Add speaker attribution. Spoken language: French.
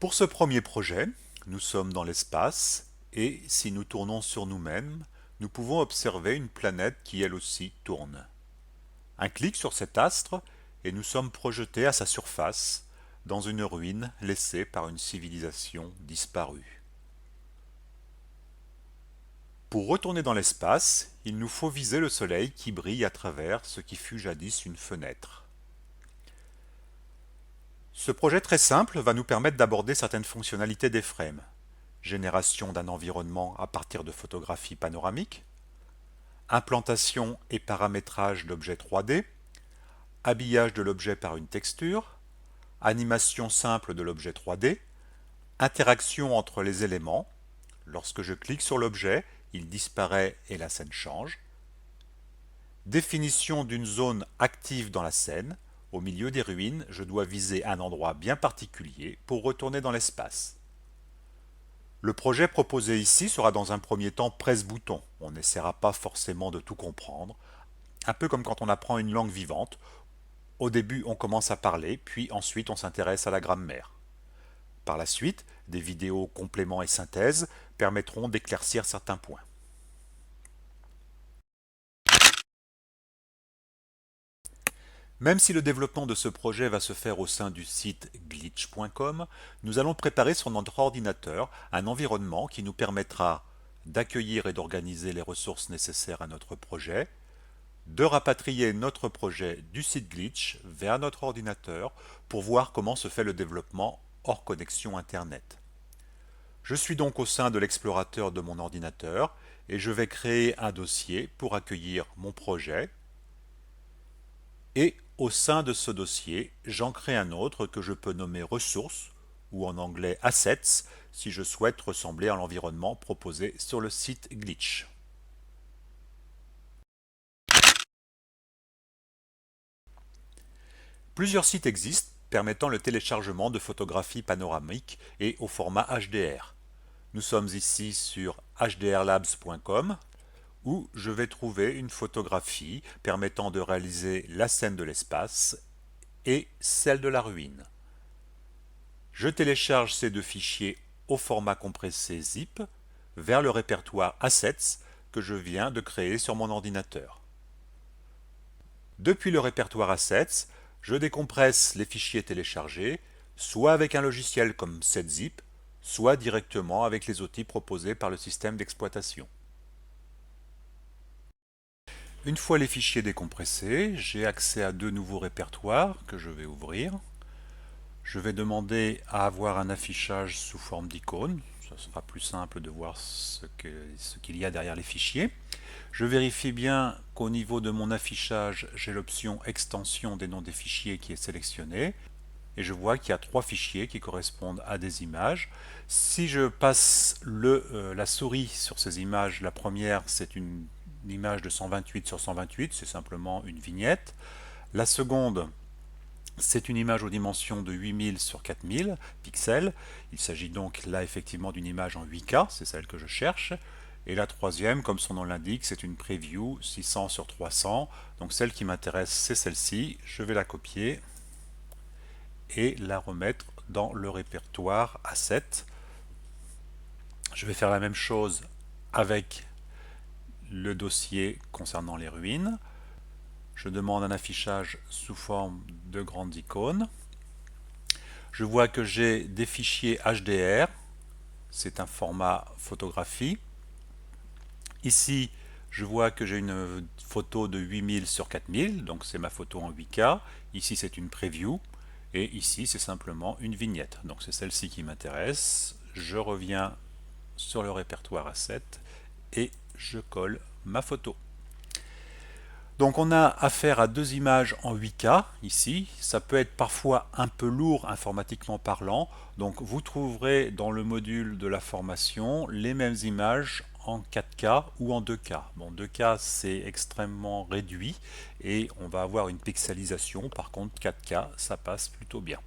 Speaker 1: Pour ce premier projet, nous sommes dans l'espace et si nous tournons sur nous-mêmes, nous pouvons observer une planète qui elle aussi tourne. Un clic sur cet astre et nous sommes projetés à sa surface, dans une ruine laissée par une civilisation disparue. Pour retourner dans l'espace, il nous faut viser le Soleil qui brille à travers ce qui fut jadis une fenêtre. Ce projet très simple va nous permettre d'aborder certaines fonctionnalités d'Efrem. Génération d'un environnement à partir de photographies panoramiques, implantation et paramétrage d'objets 3D, habillage de l'objet par une texture, animation simple de l'objet 3D, interaction entre les éléments. Lorsque je clique sur l'objet, il disparaît et la scène change. Définition d'une zone active dans la scène. Au milieu des ruines, je dois viser un endroit bien particulier pour retourner dans l'espace. Le projet proposé ici sera dans un premier temps presse-bouton. On n'essaiera pas forcément de tout comprendre. Un peu comme quand on apprend une langue vivante. Au début, on commence à parler, puis ensuite on s'intéresse à la grammaire. Par la suite, des vidéos compléments et synthèses permettront d'éclaircir certains points. Même si le développement de ce projet va se faire au sein du site glitch.com, nous allons préparer sur notre ordinateur un environnement qui nous permettra d'accueillir et d'organiser les ressources nécessaires à notre projet, de rapatrier notre projet du site Glitch vers notre ordinateur pour voir comment se fait le développement hors connexion Internet. Je suis donc au sein de l'explorateur de mon ordinateur et je vais créer un dossier pour accueillir mon projet. Et au sein de ce dossier, j'en crée un autre que je peux nommer ressources ou en anglais assets si je souhaite ressembler à l'environnement proposé sur le site Glitch. Plusieurs sites existent permettant le téléchargement de photographies panoramiques et au format HDR. Nous sommes ici sur hdrlabs.com où je vais trouver une photographie permettant de réaliser la scène de l'espace et celle de la ruine. Je télécharge ces deux fichiers au format compressé zip vers le répertoire Assets que je viens de créer sur mon ordinateur. Depuis le répertoire Assets, je décompresse les fichiers téléchargés, soit avec un logiciel comme setzip, soit directement avec les outils proposés par le système d'exploitation. Une fois les fichiers décompressés, j'ai accès à deux nouveaux répertoires que je vais ouvrir. Je vais demander à avoir un affichage sous forme d'icône. Ça sera plus simple de voir ce qu'il y a derrière les fichiers. Je vérifie bien qu'au niveau de mon affichage, j'ai l'option extension des noms des fichiers qui est sélectionnée. Et je vois qu'il y a trois fichiers qui correspondent à des images. Si je passe la souris sur ces images, la première c'est une image de 128 sur 128, c'est simplement une vignette. La seconde, c'est une image aux dimensions de 8000 sur 4000 pixels. Il s'agit donc là effectivement d'une image en 8K, c'est celle que je cherche. Et la troisième, comme son nom l'indique, c'est une preview 600 sur 300. Donc celle qui m'intéresse, c'est celle-ci. Je vais la copier et la remettre dans le répertoire Assets. Je vais faire la même chose avec le dossier concernant les ruines. Je demande un affichage sous forme de grande icône. Je vois que j'ai des fichiers HDR, c'est un format photographie. Ici, je vois que j'ai une photo de 8000 sur 4000, donc c'est ma photo en 8K. Ici, c'est une preview. Et ici, c'est simplement une vignette. Donc c'est celle-ci qui m'intéresse. Je reviens sur le répertoire Assets et je colle ma photo. Donc on a affaire à deux images en 8K ici, ça peut être parfois un peu lourd informatiquement parlant, donc vous trouverez dans le module de la formation les mêmes images en 4K ou en 2K. Bon, 2K c'est extrêmement réduit et on va avoir une pixelisation, par contre 4K ça passe plutôt bien.